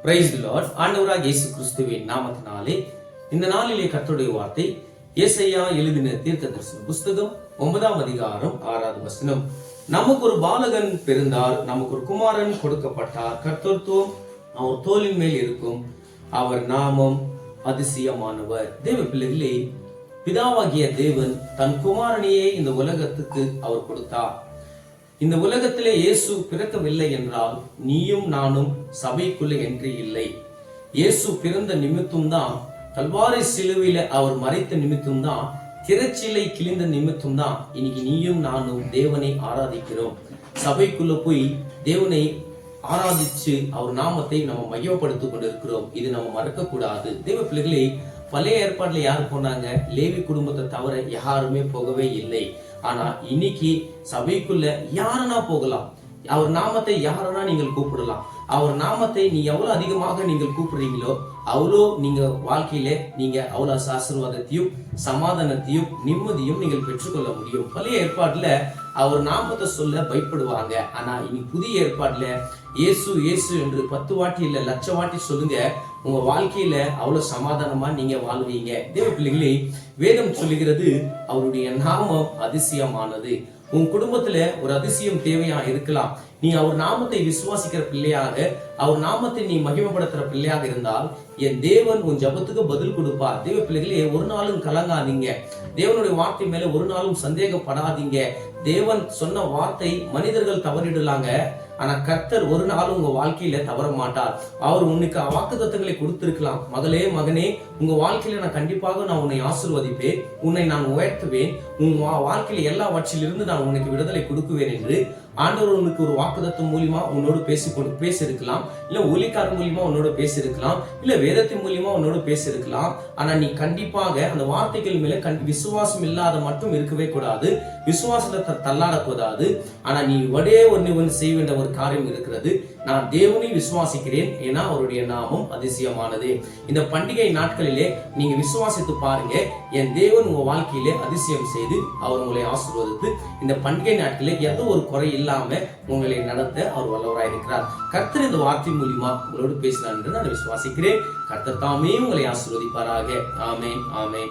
Praise the Lord. ஆண்டவராகிய இயேசு கிறிஸ்துவின் நாமத்தினாலே இந்த நாளிலே கர்த்தருடைய வார்த்தை ஏசாயா எழுதின தீர்க்கதரிசன புஸ்தகம் 9ஆம் அதிகாரம் 6வது வசனம். நமக்கு ஒரு பாலகன் பிறந்தார், நமக்கு ஒரு குமாரன் கொடுக்கப்பட்டார், கர்த்தத்துவம் அவர் தோளின் மேல் இருக்கும், அவர் நாமம் அதிசயமானவர். தேவ பிள்ளைகளே, பிதாவாகிய தேவன் தன் குமாரனையே இந்த உலகத்துக்கு அவர் கொடுத்தார். இந்த உலகத்திலே இயேசு பிறக்கவில்லை என்றால் நீயும் நானும் சபைக்குள்ள என்றே இல்லை. இயேசு பிறந்த நிமித்தம் தான், கல்வாரி சிலுவையில அவர் மறைத்த நிமித்தம் தான், திரைச்சிலை கிழிந்த நிமித்தம் தான் இன்னைக்கு நீயும் நானும் தேவனை ஆராதிக்கிறோம். சபைக்குள்ள போய் தேவனை ஆராதிச்சு அவர் நாமத்தை நம்ம மையப்படுத்திக் கொண்டிருக்கிறோம். இது நம்ம மறக்க கூடாது. தேவ பிள்ளைகளே, பழைய ஏற்பாடுல யாரு போனாங்க? லேவி குடும்பத்தை தவிர யாருமே போகவே இல்லை. ஆனா இன்னைக்கு சபைக்குள்ள யாருன்னா போகலாம். அவர் நாமத்தை யாருன்னா நீங்கள் கூப்பிடலாம். அவர் நாமத்தை நீ எவ்வளவு அதிகமாக நீங்கள் கூப்பிடுறீங்களோ அவ்வளோ நீங்க வாழ்க்கையில நீங்க அவ்வளவு ஆசீர்வாதத்தையும் சமாதானத்தையும் நிம்மதியும் நீங்கள் பெற்றுக்கொள்ள முடியும். பழைய ஏற்பாட்டுல அவர் நாமத்தை சொல்ல பயப்படுவாங்க. ஆனா இனி புதிய ஏற்பாட்டுல இயேசு இயேசு என்று 10 வாட்டி இல்ல 1,00,000 வாட்டி சொல்லுங்க, உங்க வாழ்க்கையில அவ்வளவு சமாதானமா நீங்க வாழ்வீங்க. தேவ பிள்ளைகளே, வேதம் சொல்லுகிறது அவருடைய நாமம் அதிசயமானது. உன் குடும்பத்துல ஒரு அதிசயம் தேவையா இருக்கலாம். நீ அவர் நாமத்தை விசுவாசிக்கிற பிள்ளையாக, அவர் நாமத்தை நீ மகிமைப்படுத்துற பிள்ளையாக இருந்தால் என் தேவன் உன் ஜபத்துக்கு பதில் கொடுப்பார். தேவ பிள்ளைகளே, ஒரு நாளும் கலங்காதீங்க. தேவனுடைய வார்த்தை மேல ஒரு நாளும் சந்தேகப்படாதீங்க. தேவன் சொன்ன வார்த்தை மனிதர்கள் தவறிடலாங்க, ஆனா கர்த்தர் ஒரு நாளும் உங்க வாழ்க்கையில தவற மாட்டார். அவர் உனக்கு வாக்குத்தத்தங்களை கொடுத்திருக்கலாம். மகளே மகனே, உங்க வாழ்க்கையில நான் கண்டிப்பாக நான் உன்னை ஆசீர்வதிப்பேன், உன்னை நான் உயர்த்துவேன், உன் வாழ்க்கையில எல்லாவற்றிலிருந்து நான் உனக்கு விடுதலை கொடுக்குவேன் என்று ஆண்டவர் உனக்கு ஒரு வாக்குத்தத்தம் மூலியமா உன்னோடு பேசியிருக்கலாம், இல்ல ஒலிக்காரன் மூலியமா உன்னோட பேசியிருக்கலாம், இல்ல வேதத்தின் மூலியமா உன்னோட பேசியிருக்கலாம். ஆனா நீ கண்டிப்பாக அந்த வார்த்தைகள் மேல விசுவாசம் இல்லாத மட்டும் இருக்கவே கூடாது, விசுவாசத்தை தள்ளாடக்கூடாது. ஆனா நீ ஒரே ஒன்று செய்ய வேண்டிய ஒரு காரியம் இருக்கிறது. நான் தேவனை விசுவாசிக்கிறேன், ஏன்னா அவருடைய நாமம் அதிசயமானது. இந்த பண்டிகை நாட்களிலே நீங்க விசுவாசித்து பாருங்க, என் தேவன் உங்க வாழ்க்கையிலே அதிசயம் செய்து அவர் உங்களை ஆசீர்வதித்து இந்த பண்டிகை நாட்களிலே எந்த ஒரு குறை இல்லாம உங்களை நடத்த அவர் வல்லவராய் இருக்கிறார். கர்த்தர் இந்த வார்த்தை மூலியமா உங்களோடு பேசினார் என்று நான் விசுவாசிக்கிறேன். கர்த்தர் தாமே உங்களை ஆசீர்வதிப்பாராக. ஆமென், ஆமென்.